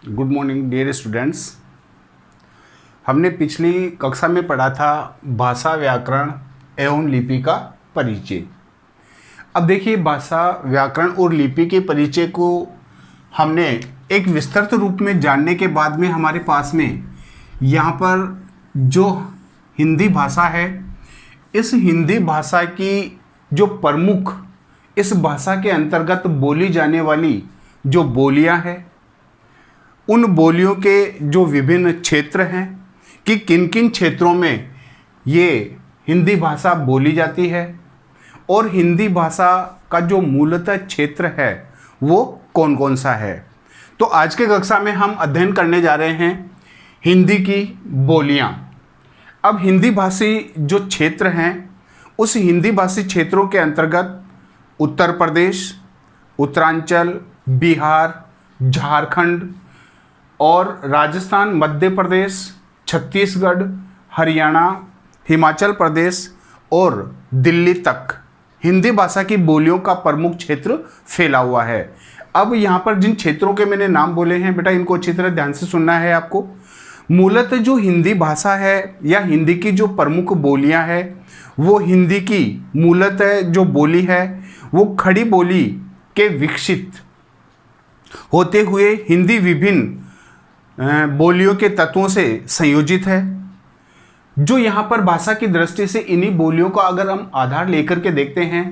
Good morning dear students. हमने पिछली कक्षा में पढ़ा था भाषा, व्याकरण एवं लिपि का परिचय। अब देखिए, भाषा, व्याकरण और लिपि के परिचय को हमने एक विस्तृत रूप में जानने के बाद में हमारे पास में यहाँ पर जो हिंदी भाषा है, इस हिंदी भाषा की जो प्रमुख, इस भाषा के अंतर्गत बोली जाने वाली जो बोलियाँ हैं, उन बोलियों के जो विभिन्न क्षेत्र हैं कि किन किन क्षेत्रों में ये हिंदी भाषा बोली जाती है और हिंदी भाषा का जो मूलतः क्षेत्र है वो कौन कौन सा है। तो आज के कक्षा में हम अध्ययन करने जा रहे हैं हिंदी की बोलियां। अब हिंदी भाषी जो क्षेत्र हैं, उस हिंदी भाषी क्षेत्रों के अंतर्गत उत्तर प्रदेश, उत्तरांचल, बिहार, झारखंड और राजस्थान, मध्य प्रदेश, छत्तीसगढ़, हरियाणा, हिमाचल प्रदेश और दिल्ली तक हिंदी भाषा की बोलियों का प्रमुख क्षेत्र फैला हुआ है। अब यहाँ पर जिन क्षेत्रों के मैंने नाम बोले हैं बेटा, इनको अच्छी तरह ध्यान से सुनना है आपको। मूलतः जो हिंदी भाषा है या हिंदी की जो प्रमुख बोलियाँ हैं, वो हिंदी की मूलतः जो बोली है वो खड़ी बोली के विकसित होते हुए हिंदी विभिन्न बोलियों के तत्वों से संयोजित है। जो यहाँ पर भाषा की दृष्टि से इन्हीं बोलियों का अगर हम आधार लेकर के देखते हैं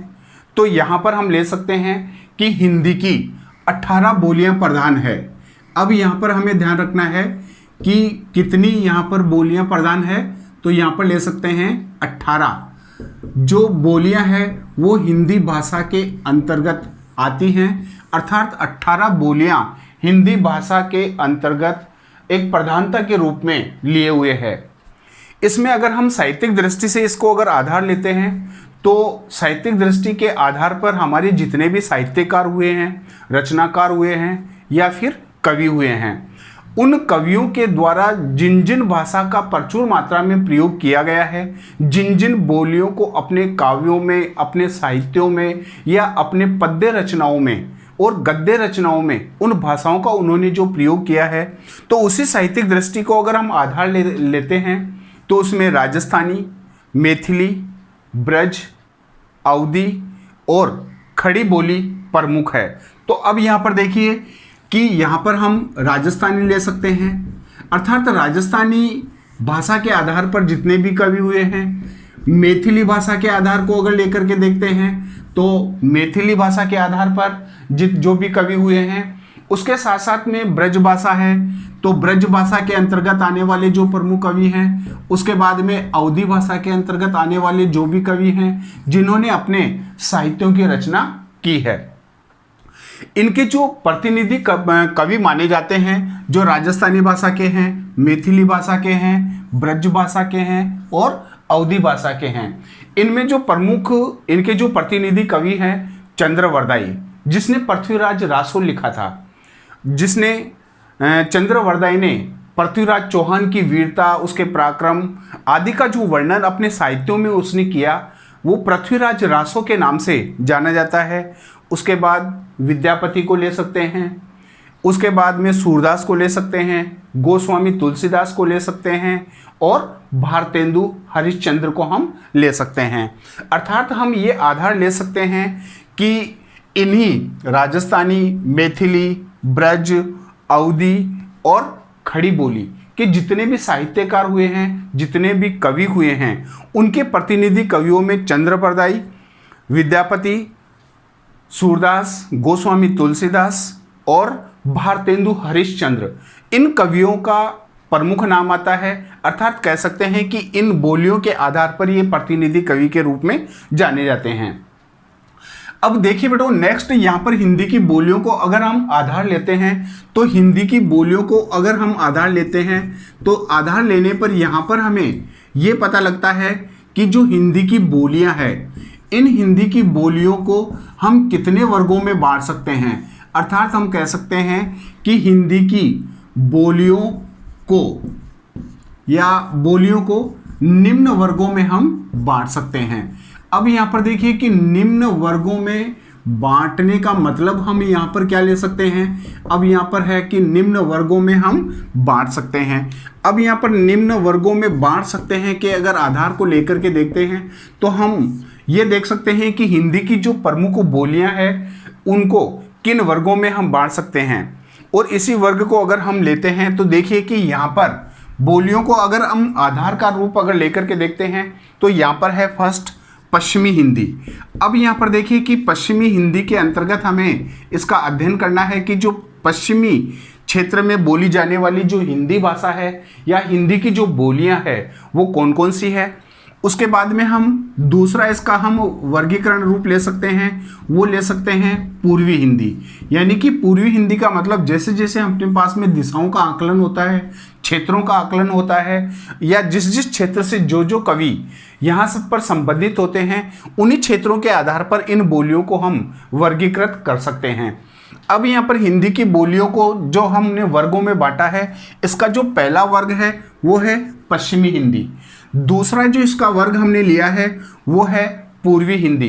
तो यहाँ पर हम ले सकते हैं कि हिंदी की 18 बोलियाँ प्रधान है। अब यहाँ पर हमें ध्यान रखना है कि कितनी यहाँ पर बोलियाँ प्रधान है, तो यहाँ पर ले सकते हैं 18 जो बोलियाँ हैं वो हिंदी भाषा के अंतर्गत आती हैं, अर्थात 18 बोलियाँ हिंदी भाषा के अंतर्गत एक प्रधानता के रूप में लिए हुए है। इसमें अगर हम साहित्यिक दृष्टि से इसको अगर आधार लेते हैं तो साहित्यिक दृष्टि के आधार पर हमारे जितने भी साहित्यकार हुए हैं, रचनाकार हुए हैं या फिर कवि हुए हैं, उन कवियों के द्वारा जिन जिन भाषा का प्रचुर मात्रा में प्रयोग किया गया है, जिन जिन बोलियों को अपने काव्यों में, अपने साहित्यों में या अपने पद्य रचनाओं में और गद्य रचनाओं में उन भाषाओं का उन्होंने जो प्रयोग किया है, तो उसी साहित्यिक दृष्टि को अगर हम आधार लेते हैं तो उसमें राजस्थानी, मैथिली, ब्रज, अवधी और खड़ी बोली प्रमुख है। तो अब यहाँ पर देखिए कि यहाँ पर हम राजस्थानी ले सकते हैं, अर्थात राजस्थानी भाषा के आधार पर जितने भी कवि हुए हैं। मैथिली भाषा के आधार को अगर लेकर के देखते हैं तो मैथिली भाषा के आधार पर जो भी कवि हुए हैं, उसके साथ साथ में ब्रज भाषा है, तो ब्रज भाषा के अंतर्गत आने वाले जो प्रमुख कवि हैं, उसके बाद में अवधी भाषा के अंतर्गत आने वाले जो भी कवि हैं जिन्होंने अपने साहित्यों की रचना की है। इनके जो प्रतिनिधि कवि माने जाते हैं, जो राजस्थानी भाषा के हैं, मैथिली भाषा के हैं, ब्रज भाषा के हैं और अवधी भाषा के हैं। इनमें जो प्रमुख इनके जो प्रतिनिधि कवि हैं, चंद्रवरदाई, जिसने पृथ्वीराज रासो लिखा था, जिसने चंद्रवरदाई ने पृथ्वीराज चौहान की वीरता, उसके पराक्रम आदि का जो वर्णन अपने साहित्यों में उसने किया, वो पृथ्वीराज रासो के नाम से जाना जाता है। उसके बाद विद्यापति को ले सकते हैं, उसके बाद में सूरदास को ले सकते हैं, गोस्वामी तुलसीदास को ले सकते हैं और भारतेंदु हरिश्चंद्र को हम ले सकते हैं। अर्थात हम ये आधार ले सकते हैं कि इन्हीं राजस्थानी, मैथिली, ब्रज, अवधी और खड़ी बोली के जितने भी साहित्यकार हुए हैं, जितने भी कवि हुए हैं, उनके प्रतिनिधि कवियों में चंद्रवरदाई, विद्यापति, सूरदास, गोस्वामी तुलसीदास और भारतेंदु हरिश्चंद्र, इन कवियों का प्रमुख नाम आता है। अर्थात कह सकते हैं कि इन बोलियों के आधार पर ये प्रतिनिधि कवि के रूप में जाने जाते हैं। अब देखिए बेटो, नेक्स्ट यहाँ पर हिंदी की बोलियों को अगर हम आधार लेते हैं तो हिंदी की बोलियों को अगर हम आधार लेते हैं तो आधार लेने पर यहाँ पर हमें ये पता लगता है कि जो हिंदी की बोलियाँ हैं, इन हिंदी की बोलियों को हम कितने वर्गों में बांट सकते हैं। अर्थात हम कह सकते हैं कि हिंदी की बोलियों को या बोलियों को निम्न वर्गों में हम बांट सकते हैं। अब यहाँ पर देखिए कि निम्न वर्गों में बांटने का मतलब हम यहाँ पर क्या ले सकते हैं, अब यहाँ पर है कि निम्न वर्गों में हम बांट सकते हैं। अब यहाँ पर निम्न वर्गों में बांट सकते हैं कि अगर आधार को लेकर के देखते हैं तो हम ये देख सकते हैं कि हिंदी की जो प्रमुख बोलियां हैं उनको किन वर्गों में हम बांट सकते हैं। और इसी वर्ग को अगर हम लेते हैं तो देखिए कि यहाँ पर बोलियों को अगर हम आधार का रूप अगर लेकर के देखते हैं तो यहाँ पर है फर्स्ट पश्चिमी हिंदी। अब यहाँ पर देखिए कि पश्चिमी हिंदी के अंतर्गत हमें इसका अध्ययन करना है कि जो पश्चिमी क्षेत्र में बोली जाने वाली जो हिंदी भाषा है या हिंदी की जो बोलियां हैं वो कौन कौन सी है। उसके बाद में हम दूसरा इसका हम वर्गीकरण रूप ले सकते हैं, वो ले सकते हैं पूर्वी हिंदी। यानी कि पूर्वी हिंदी का मतलब जैसे जैसे अपने पास में दिशाओं का आकलन होता है, क्षेत्रों का आकलन होता है, या जिस जिस क्षेत्र से जो जो कवि यहाँ सब पर संबंधित होते हैं उन्हीं क्षेत्रों के आधार पर इन बोलियों को हम वर्गीकृत कर सकते हैं। अब यहाँ पर हिंदी की बोलियों को जो हमने वर्गों में बांटा है, इसका जो पहला वर्ग है वो है पश्चिमी हिंदी। दूसरा जो इसका वर्ग हमने लिया है वो है पूर्वी हिंदी।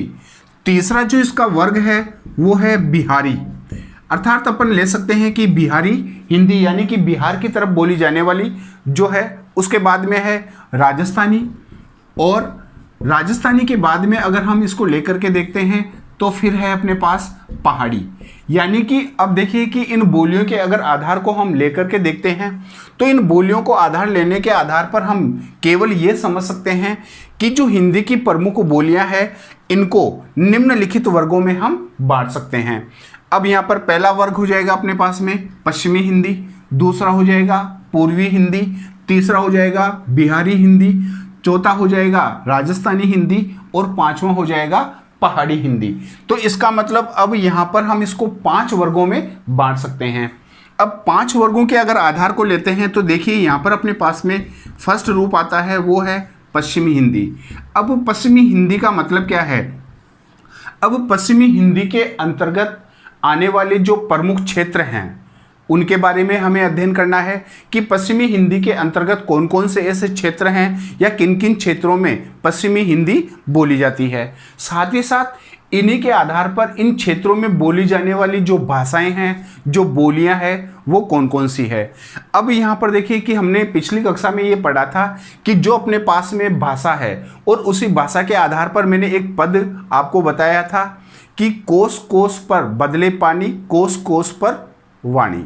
तीसरा जो इसका वर्ग है वो है बिहारी, अर्थात अपन ले सकते हैं कि बिहारी हिंदी यानी कि बिहार की तरफ बोली जाने वाली जो है। उसके बाद में है राजस्थानी, और राजस्थानी के बाद में अगर हम इसको लेकर के देखते हैं तो फिर है अपने पास पहाड़ी। यानी कि अब देखिए कि इन बोलियों के अगर आधार को हम लेकर के देखते हैं तो इन बोलियों को आधार लेने के आधार पर हम केवल ये समझ सकते हैं कि जो हिंदी की प्रमुख बोलियां हैं इनको निम्नलिखित वर्गों में हम बांट सकते हैं। अब यहाँ पर पहला वर्ग हो जाएगा अपने पास में पश्चिमी हिंदी, दूसरा हो जाएगा पूर्वी हिंदी, तीसरा हो जाएगा बिहारी हिंदी, चौथा हो जाएगा राजस्थानी हिंदी और पांचवा हो जाएगा पहाड़ी हिंदी। तो इसका मतलब अब यहाँ पर हम इसको 5 वर्गों में बांट सकते हैं। अब 5 वर्गों के अगर आधार को लेते हैं तो देखिए यहाँ पर अपने पास में फर्स्ट रूप आता है वो है पश्चिमी हिंदी। अब पश्चिमी हिंदी का मतलब क्या है, अब पश्चिमी हिंदी के अंतर्गत आने वाले जो प्रमुख क्षेत्र हैं उनके बारे में हमें अध्ययन करना है कि पश्चिमी हिंदी के अंतर्गत कौन कौन से ऐसे क्षेत्र हैं या किन किन क्षेत्रों में पश्चिमी हिंदी बोली जाती है। साथ ही साथ इन्हीं के आधार पर इन क्षेत्रों में बोली जाने वाली जो भाषाएं हैं, जो बोलियां हैं, वो कौन कौन सी है। अब यहाँ पर देखिए कि हमने पिछली कक्षा में ये पढ़ा था कि जो अपने पास में भाषा है और उसी भाषा के आधार पर मैंने एक पद आपको बताया था कि कोस कोस पर बदले पानी, कोस कोस पर वाणी।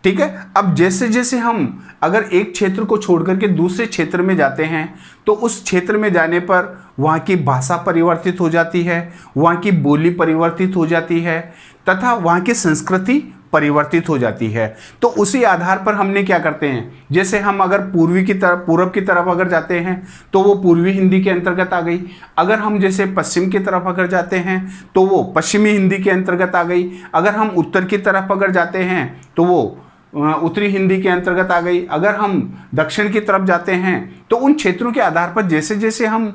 ठीक है। अब जैसे जैसे हम अगर एक क्षेत्र को छोड़ करके दूसरे क्षेत्र में जाते हैं तो उस क्षेत्र में जाने पर वहाँ की भाषा परिवर्तित हो जाती है, वहाँ की बोली परिवर्तित हो जाती है तथा वहाँ की संस्कृति परिवर्तित हो जाती है। तो उसी आधार पर हमने क्या करते हैं, जैसे हम अगर पूर्वी की तरफ, पूर्व की तरफ अगर जाते हैं तो वो पूर्वी हिंदी के अंतर्गत आ गई। अगर हम जैसे पश्चिम की तरफ अगर जाते हैं तो वो पश्चिमी हिंदी के अंतर्गत आ गई। अगर हम उत्तर की तरफ अगर जाते हैं तो वो उत्तरी हिंदी के अंतर्गत आ गई। अगर हम दक्षिण की तरफ जाते हैं तो उन क्षेत्रों के आधार पर जैसे जैसे हम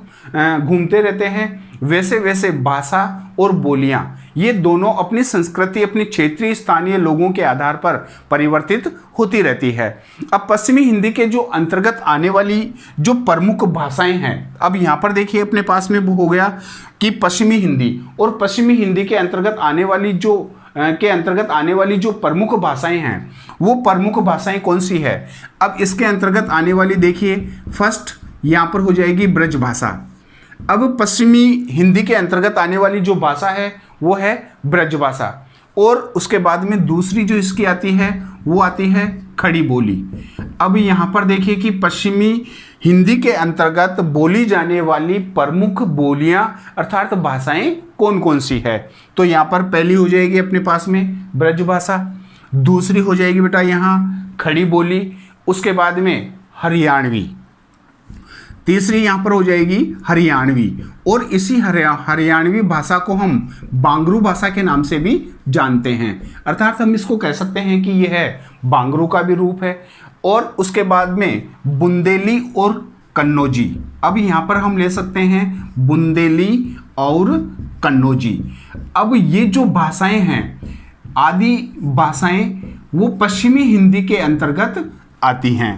घूमते रहते हैं वैसे वैसे भाषा और बोलियां ये दोनों अपनी संस्कृति, अपनी क्षेत्रीय स्थानीय लोगों के आधार पर परिवर्तित होती रहती है। अब पश्चिमी हिंदी के जो अंतर्गत आने वाली जो प्रमुख भाषाएं हैं, अब यहाँ पर देखिए अपने पास में वो हो गया कि पश्चिमी हिंदी, और पश्चिमी हिंदी के अंतर्गत आने वाली जो प्रमुख भाषाएं हैं वो प्रमुख भाषाएं कौन सी है। अब इसके अंतर्गत आने वाली देखिए फर्स्ट यहाँ पर हो जाएगी ब्रज भाषा। अब पश्चिमी हिंदी के अंतर्गत आने वाली जो भाषा है वो है ब्रज भाषा, और उसके बाद में दूसरी जो इसकी आती है वो आती है खड़ी बोली। अब यहाँ पर देखिए कि पश्चिमी हिंदी के अंतर्गत बोली जाने वाली प्रमुख बोलियां अर्थात भाषाएं कौन कौन सी है। तो यहाँ पर पहली हो जाएगी अपने पास में ब्रज भाषा, दूसरी हो जाएगी बेटा यहाँ खड़ी बोली, उसके बाद में हरियाणवी, तीसरी यहाँ पर हो जाएगी हरियाणवी, और इसी हरियाणवी भाषा को हम बांगरू भाषा के नाम से भी जानते हैं। अर्थात हम इसको कह सकते हैं कि यह है बांगरू का भी रूप है। और उसके बाद में बुंदेली और कन्नौजी। अब यहाँ पर हम ले सकते हैं बुंदेली और कन्नौजी। अब ये जो भाषाएं हैं, आदि भाषाएं, वो पश्चिमी हिंदी के अंतर्गत आती हैं।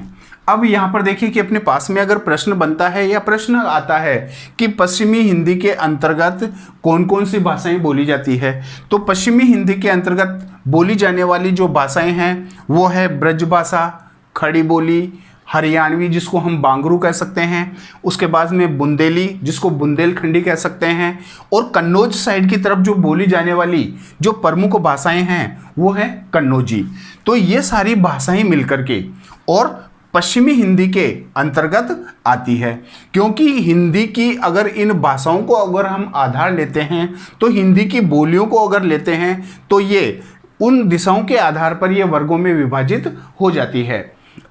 अब यहाँ पर देखिए कि अपने पास में अगर प्रश्न बनता है या प्रश्न आता है कि पश्चिमी हिंदी के अंतर्गत कौन कौन सी भाषाएं बोली जाती है, तो पश्चिमी हिंदी के अंतर्गत बोली जाने वाली जो भाषाएं हैं वो है ब्रज भाषा, खड़ी बोली, हरियाणवी जिसको हम बांगरू कह सकते हैं, उसके बाद में बुंदेली जिसको बुंदेलखंडी कह सकते हैं, और कन्नौज साइड की तरफ जो बोली जाने वाली जो प्रमुख भाषाएं हैं वो है कन्नौजी। तो ये सारी भाषाएं मिलकर के और पश्चिमी हिंदी के अंतर्गत आती है, क्योंकि हिंदी की अगर इन भाषाओं को अगर हम आधार लेते हैं तो हिंदी की बोलियों को अगर लेते हैं तो ये उन दिशाओं के आधार पर ये वर्गों में विभाजित हो जाती है।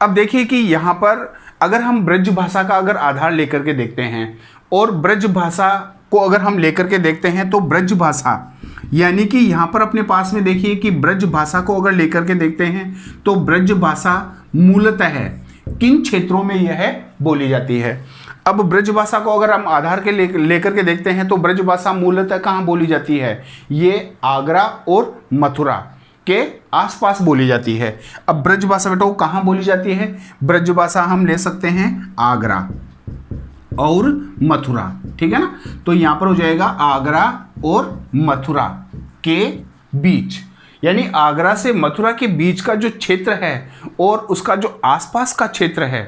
अब देखिए कि यहाँ पर अगर हम ब्रज भाषा का अगर आधार लेकर के देखते हैं और ब्रज भाषा को अगर हम लेकर के देखते हैं तो ब्रज भाषा यानी कि यहाँ पर अपने पास में देखिए कि ब्रज भाषा को अगर लेकर के देखते हैं तो ब्रज भाषा मूलतः किन क्षेत्रों में यह बोली जाती है। अब ब्रज भाषा को अगर हम आधार के लेकर के देखते हैं तो ब्रज भाषा मूलतः कहाँ बोली जाती है, ये आगरा और मथुरा के आसपास बोली जाती है। अब ब्रज भाषा बेटा कहाँ बोली जाती है, ब्रज भाषा हम ले सकते हैं आगरा और मथुरा, ठीक है ना। तो यहाँ पर हो जाएगा आगरा और मथुरा के बीच, यानी आगरा से मथुरा के बीच का जो क्षेत्र है और उसका जो आसपास का क्षेत्र है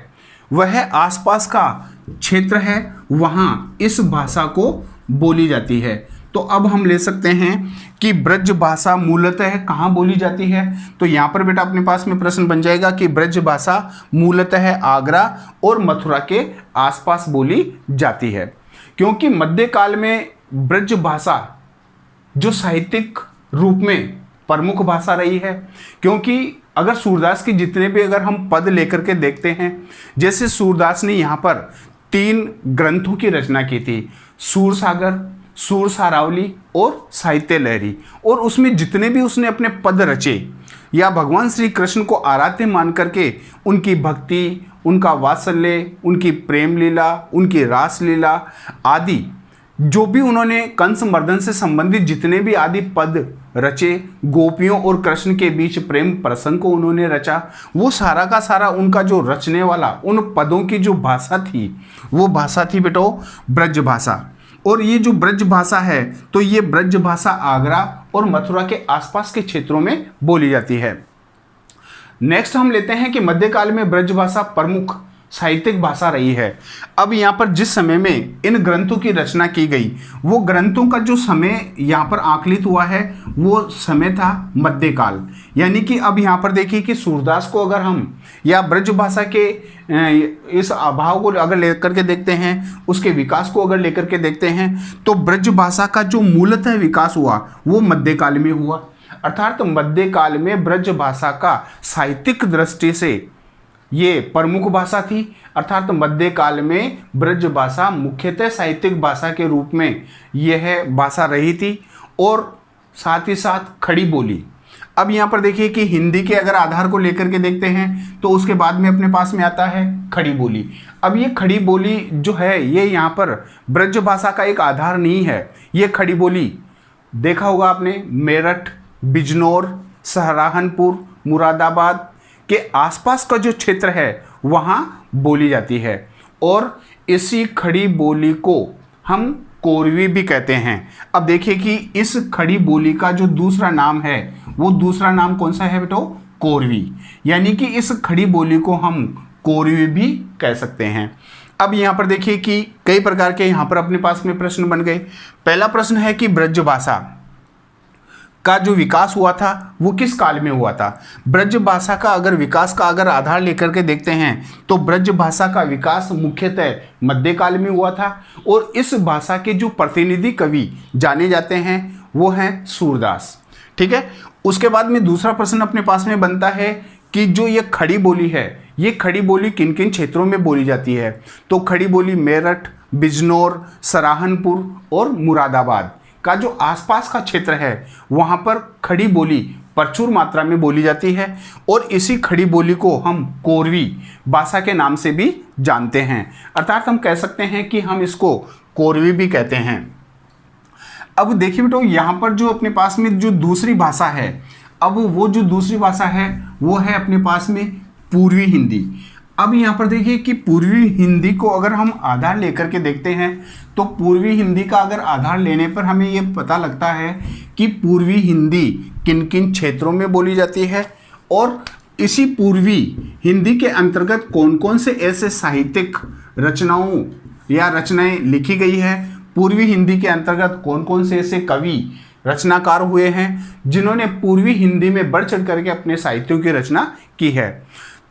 वह आसपास का क्षेत्र है, वहाँ इस भाषा को बोली जाती है। तो अब हम ले सकते हैं कि ब्रज भाषा मूलतः कहाँ बोली जाती है, तो यहाँ पर बेटा अपने पास में प्रश्न बन जाएगा कि ब्रज भाषा मूलतः आगरा और मथुरा के आसपास बोली जाती है, क्योंकि मध्यकाल में ब्रज भाषा जो साहित्यिक रूप में प्रमुख भाषा रही है। क्योंकि अगर सूरदास की जितने भी अगर हम पद लेकर के देखते हैं, जैसे सूरदास ने यहाँ पर 3 ग्रंथों की रचना की थी, सूरसागर, सूर सारावली और साहित्य लहरी, और उसमें जितने भी उसने अपने पद रचे या भगवान श्री कृष्ण को आराध्य मान करके उनकी भक्ति, उनका वात्सल्य, उनकी प्रेम लीला, उनकी रास लीला आदि जो भी उन्होंने कंस मर्दन से संबंधित जितने भी आदि पद रचे, गोपियों और कृष्ण के बीच प्रेम प्रसंग को उन्होंने रचा, वो सारा का सारा उनका जो रचने वाला उन पदों की जो भाषा थी वो भाषा थी बेटो ब्रज भाषा। और ये जो ब्रज भाषा है तो ये ब्रज भाषा आगरा और मथुरा के आसपास के क्षेत्रों में बोली जाती है। नेक्स्ट हम लेते हैं कि मध्यकाल में ब्रज भाषा प्रमुख साहित्यिक भाषा रही है। अब यहाँ पर जिस समय में इन ग्रंथों की रचना की गई वो ग्रंथों का जो समय यहाँ पर आकलित हुआ है वो समय था मध्यकाल, यानी कि अब यहाँ पर देखिए कि सूरदास को अगर हम या ब्रज भाषा के इस अभाव को अगर लेकर के देखते हैं, उसके विकास को अगर लेकर के देखते हैं तो ब्रज भाषा का जो मूलतः विकास हुआ वो मध्यकाल में हुआ, अर्थात मध्यकाल में ब्रज भाषा का साहित्यिक दृष्टि से ये प्रमुख भाषा थी, अर्थात मध्यकाल में ब्रज भाषा मुख्यतः साहित्यिक भाषा के रूप में यह भाषा रही थी, और साथ ही साथ खड़ी बोली। अब यहाँ पर देखिए कि हिंदी के अगर आधार को लेकर के देखते हैं तो उसके बाद में अपने पास में आता है खड़ी बोली। अब ये खड़ी बोली जो है ये यहाँ पर ब्रज भाषा का एक आधार नहीं है। ये खड़ी बोली देखा होगा आपने मेरठ, बिजनौर, सहारनपुर, मुरादाबाद के आसपास का जो क्षेत्र है वहाँ बोली जाती है, और इसी खड़ी बोली को हम कोरवी भी कहते हैं। अब देखिए कि इस खड़ी बोली का जो दूसरा नाम है वो दूसरा नाम कौन सा है बेटो, कोरवी, यानी कि इस खड़ी बोली को हम कोरवी भी कह सकते हैं। अब यहाँ पर देखिए कि कई प्रकार के यहाँ पर अपने पास में प्रश्न बन गए। पहला प्रश्न है कि ब्रज भाषा का जो विकास हुआ था वो किस काल में हुआ था। ब्रज भाषा का अगर विकास का अगर आधार लेकर के देखते हैं तो ब्रज भाषा का विकास मुख्यतः मध्यकाल में हुआ था, और इस भाषा के जो प्रतिनिधि कवि जाने जाते हैं वो हैं सूरदास, ठीक है। उसके बाद में दूसरा प्रश्न अपने पास में बनता है कि जो ये खड़ी बोली है ये खड़ी बोली किन किन क्षेत्रों में बोली जाती है, तो खड़ी बोली मेरठ, बिजनौर, सहारनपुर और मुरादाबाद का जो आसपास का क्षेत्र है वहाँ पर खड़ी बोली प्रचुर मात्रा में बोली जाती है, और इसी खड़ी बोली को हम कोरवी भाषा के नाम से भी जानते हैं, अर्थात हम कह सकते हैं कि हम इसको कोरवी भी कहते हैं। अब देखिए बेटो यहाँ पर जो अपने पास में जो दूसरी भाषा है, अब वो जो दूसरी भाषा है वो है अपने पास में पूर्वी हिंदी। अब यहाँ पर देखिए कि पूर्वी हिंदी को अगर हम आधार लेकर के देखते हैं तो पूर्वी हिंदी का अगर आधार लेने पर हमें ये पता लगता है कि पूर्वी हिंदी किन किन क्षेत्रों में बोली जाती है और इसी पूर्वी हिंदी के अंतर्गत कौन कौन से ऐसे साहित्यिक रचनाओं या रचनाएं लिखी गई है, पूर्वी हिंदी के अंतर्गत कौन कौन से ऐसे कवि रचनाकार हुए हैं जिन्होंने पूर्वी हिंदी में बढ़ चढ़ करके अपने साहित्यों की रचना की है।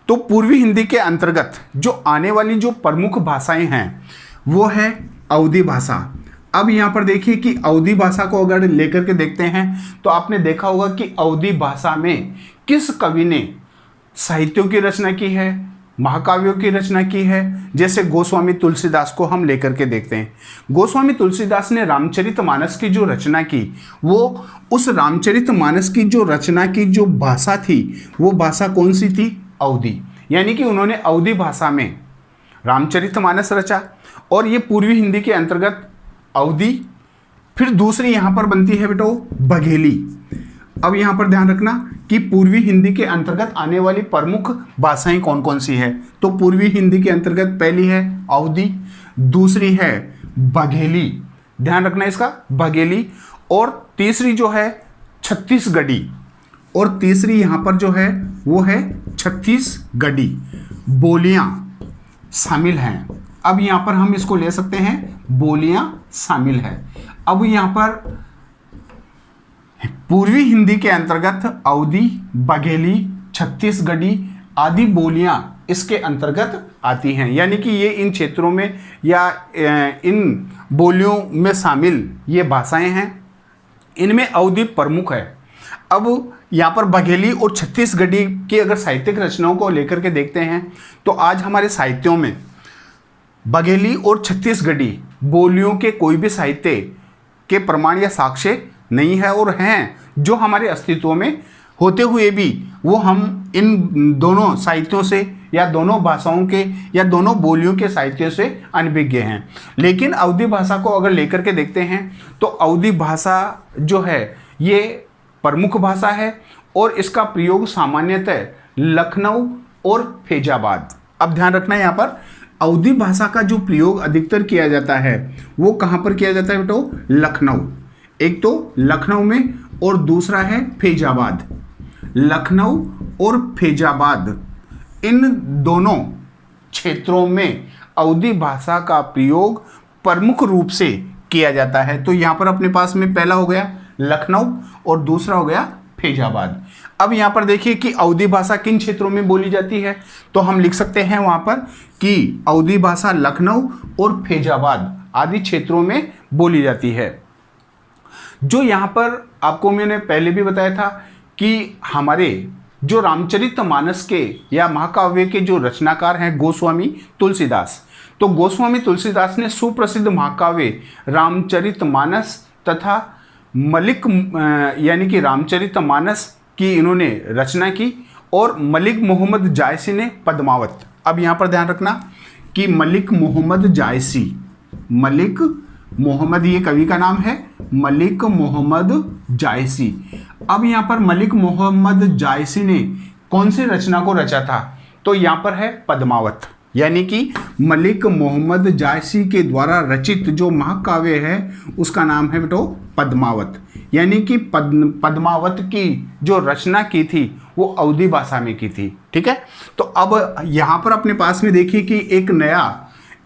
तो पूर्वी हिंदी के अंतर्गत जो आने वाली जो प्रमुख भाषाएं हैं वो है अवधी भाषा। अब यहाँ पर देखिए कि अवधी भाषा को अगर लेकर के देखते हैं तो आपने देखा होगा कि अवधी भाषा में किस कवि ने साहित्यों की रचना की है, महाकाव्यों की रचना की है। जैसे गोस्वामी तुलसीदास को हम लेकर के देखते हैं। गोस्वामी तुलसीदास ने रामचरितमानस की जो रचना की, वो उस रामचरितमानस की जो रचना की जो भाषा थी वो भाषा कौन सी थी? अवधी। यानी कि उन्होंने अवधी भाषा में रामचरितमानस रचा और ये पूर्वी हिंदी के अंतर्गत अवधी। फिर दूसरी यहाँ पर बनती है बेटो बघेली। अब यहाँ पर ध्यान रखना कि पूर्वी हिंदी के अंतर्गत आने वाली प्रमुख भाषाएं कौन कौन सी है। तो पूर्वी हिंदी के अंतर्गत पहली है अवधी, दूसरी है बघेली, ध्यान रखना इसका, बघेली, और तीसरी जो है छत्तीसगढ़ी, और तीसरी यहाँ पर जो है वो है छत्तीसगढ़ी बोलियां शामिल हैं। अब यहाँ पर हम इसको ले सकते हैं बोलियां शामिल है। अब यहाँ पर पूर्वी हिंदी के अंतर्गत अवधी, बघेली, छत्तीसगढ़ी आदि बोलियां इसके अंतर्गत आती हैं। यानी कि ये इन क्षेत्रों में या इन बोलियों में शामिल ये भाषाएं हैं, इनमें अवधी प्रमुख है। अब यहाँ पर बघेली और छत्तीसगढ़ी की अगर साहित्यिक रचनाओं को लेकर के देखते हैं तो आज हमारे साहित्यों में बघेली और छत्तीसगढ़ी बोलियों के कोई भी साहित्य के प्रमाण या साक्ष्य नहीं है, और हैं जो हमारे अस्तित्व में होते हुए भी वो हम इन दोनों साहित्यों से या दोनों भाषाओं के या दोनों बोलियों के साहित्यों से अनभिज्ञ हैं। लेकिन अवधी भाषा को अगर लेकर के देखते हैं तो अवधी भाषा जो है ये प्रमुख भाषा है और इसका प्रयोग सामान्यतः लखनऊ और फैजाबाद। अब ध्यान रखना यहाँ पर अवधी भाषा का जो प्रयोग अधिकतर किया जाता है वो कहाँ पर किया जाता है बेटो? लखनऊ। एक तो लखनऊ में और दूसरा है फैजाबाद। लखनऊ और फैजाबाद इन दोनों क्षेत्रों में अवधी भाषा का प्रयोग प्रमुख रूप से किया जाता है। तो यहाँ पर अपने पास में पहला हो गया लखनऊ और दूसरा हो गया फैजाबाद। अब यहाँ पर देखिए कि अवधी भाषा किन क्षेत्रों में बोली जाती है, तो हम लिख सकते हैं वहाँ पर कि अवधी भाषा लखनऊ और फैजाबाद आदि क्षेत्रों में बोली जाती है। जो यहाँ पर आपको मैंने पहले भी बताया था कि हमारे जो रामचरितमानस के या महाकाव्य के जो रचनाकार हैं गोस्वामी तुलसीदास, तो गोस्वामी तुलसीदास ने सुप्रसिद्ध महाकाव्य रामचरितमानस तथा मलिक यानी कि रामचरितमानस की इन्होंने रचना की, और मलिक मोहम्मद जायसी ने पद्मावत। अब यहाँ पर ध्यान रखना कि मलिक मोहम्मद जायसी, मलिक मोहम्मद ये कवि का नाम है, मलिक मोहम्मद जायसी। अब यहाँ पर मलिक मोहम्मद जायसी ने कौन सी रचना को रचा था, तो यहाँ पर है पद्मावत। यानी कि मलिक मोहम्मद जायसी के द्वारा रचित जो महाकाव्य है उसका नाम है बेटो पद्मावत। यानी कि पद्मावत की जो रचना की थी वो अवधी भाषा में की थी। ठीक है, तो अब यहाँ पर अपने पास में देखिए कि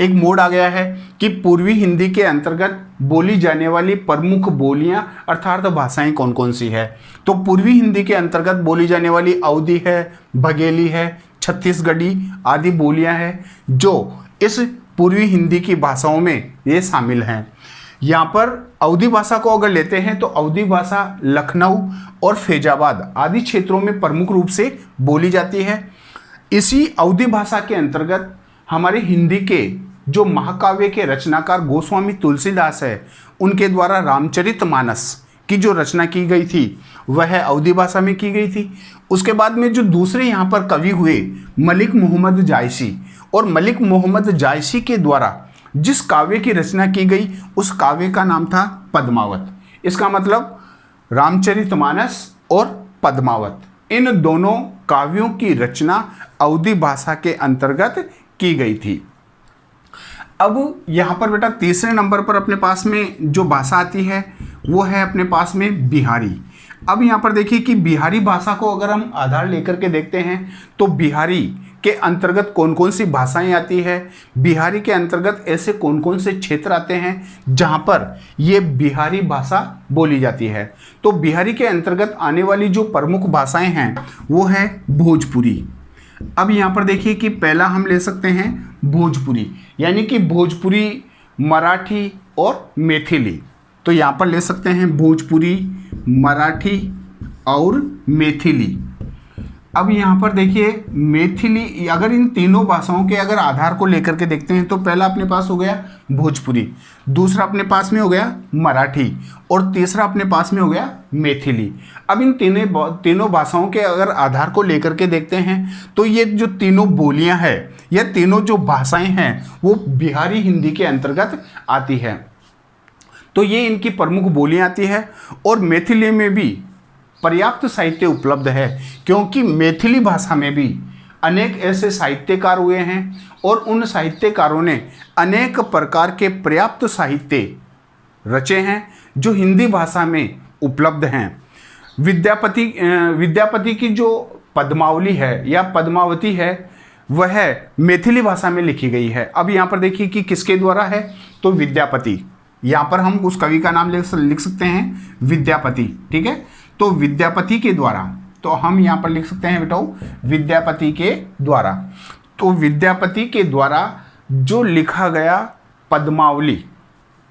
एक मोड आ गया है कि पूर्वी हिंदी के अंतर्गत बोली जाने वाली प्रमुख बोलियां अर्थात भाषाएं कौन कौन सी है। तो पूर्वी हिंदी के अंतर्गत बोली जाने वाली अवधी है, बघेली है, छत्तीसगढ़ी आदि बोलियां हैं जो इस पूर्वी हिंदी की भाषाओं में ये शामिल हैं। यहाँ पर अवधी भाषा को अगर लेते हैं तो अवधी भाषा लखनऊ और फैजाबाद आदि क्षेत्रों में प्रमुख रूप से बोली जाती है। इसी अवधी भाषा के अंतर्गत हमारे हिंदी के जो महाकाव्य के रचनाकार गोस्वामी तुलसीदास है उनके द्वारा रामचरितमानस की जो रचना की गई थी वह अवधी भाषा में की गई थी। उसके बाद में जो दूसरे यहाँ पर कवि हुए मलिक मोहम्मद जायसी, और मलिक मोहम्मद जायसी के द्वारा जिस काव्य की रचना की गई उस काव्य का नाम था पद्मावत। इसका मतलब रामचरितमानस और पद्मावत इन दोनों काव्यों की रचना अवधी भाषा के अंतर्गत की गई थी। अब यहाँ पर बेटा तीसरे नंबर पर अपने पास में जो भाषा आती है वो है अपने पास में बिहारी। अब यहाँ पर देखिए कि बिहारी भाषा को अगर हम आधार लेकर के देखते हैं तो बिहारी के अंतर्गत कौन कौन सी भाषाएं आती है, बिहारी के अंतर्गत ऐसे कौन कौन से क्षेत्र आते हैं जहाँ पर ये बिहारी भाषा बोली जाती है। तो बिहारी के अंतर्गत आने वाली जो प्रमुख भाषाएं हैं वो है भोजपुरी। अब यहाँ पर देखिए कि पहला हम ले सकते हैं भोजपुरी, यानी कि भोजपुरी, मराठी और मैथिली। तो यहाँ पर ले सकते हैं भोजपुरी, मराठी और मैथिली। अब यहाँ पर देखिए मैथिली, अगर इन तीनों भाषाओं के अगर आधार को लेकर के देखते हैं तो पहला अपने पास हो गया भोजपुरी, दूसरा अपने पास में हो गया मराठी और तीसरा अपने पास में हो गया मैथिली। अब इन तीनों भाषाओं के अगर आधार को लेकर के देखते हैं तो ये जो तीनों बोलियां हैं, ये तीनों जो भाषाएं हैं वो बिहारी हिंदी के अंतर्गत आती है। तो ये इनकी प्रमुख बोलियां आती है और मैथिली में भी पर्याप्त साहित्य उपलब्ध है, क्योंकि मैथिली भाषा में भी अनेक ऐसे साहित्यकार हुए हैं और उन साहित्यकारों ने अनेक प्रकार के पर्याप्त साहित्य रचे हैं जो हिंदी भाषा में उपलब्ध हैं। विद्यापति की जो पद्मावली है या पद्मावती है वह मैथिली भाषा में लिखी गई है। अब यहाँ पर देखिए कि किसके द्वारा है, तो विद्यापति। यहाँ पर हम उस कवि का नाम लिख सकते हैं विद्यापति, ठीक है। तो विद्यापति के द्वारा, तो हम यहाँ पर लिख सकते हैं बेटा विद्यापति के द्वारा। तो विद्यापति के द्वारा जो लिखा गया पद्मावली,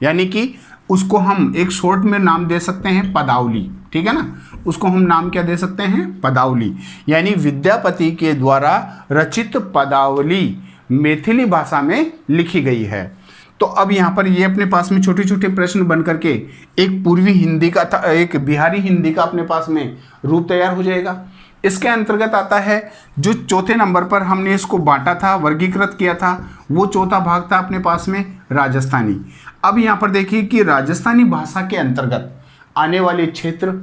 यानी कि उसको हम एक शॉर्ट में नाम दे सकते हैं पदावली, ठीक है ना, उसको हम नाम क्या दे सकते हैं, पदावली। यानी विद्यापति के द्वारा रचित पदावली मैथिली भाषा में लिखी गई है। तो अब यहाँ पर ये अपने पास में छोटे छोटे प्रश्न बन करके एक पूर्वी हिंदी का था, एक बिहारी हिंदी का अपने पास में रूप तैयार हो जाएगा। इसके अंतर्गत आता है जो चौथे नंबर पर हमने इसको बांटा था, वर्गीकृत किया था, वो चौथा भाग था अपने पास में राजस्थानी। अब यहाँ पर देखिए कि राजस्थानी भाषा के अंतर्गत आने वाले क्षेत्र,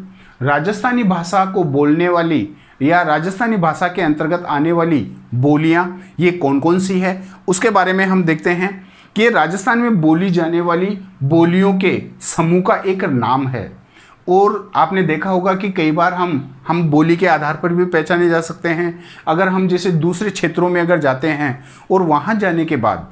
राजस्थानी भाषा को बोलने वाली या राजस्थानी भाषा के अंतर्गत आने वाली बोलियाँ ये कौन कौन सी है, उसके बारे में हम देखते हैं कि राजस्थान में बोली जाने वाली बोलियों के समूह का एक नाम है। और आपने देखा होगा कि कई बार हम बोली के आधार पर भी पहचाने जा सकते हैं। अगर हम जैसे दूसरे क्षेत्रों में अगर जाते हैं और वहाँ जाने के बाद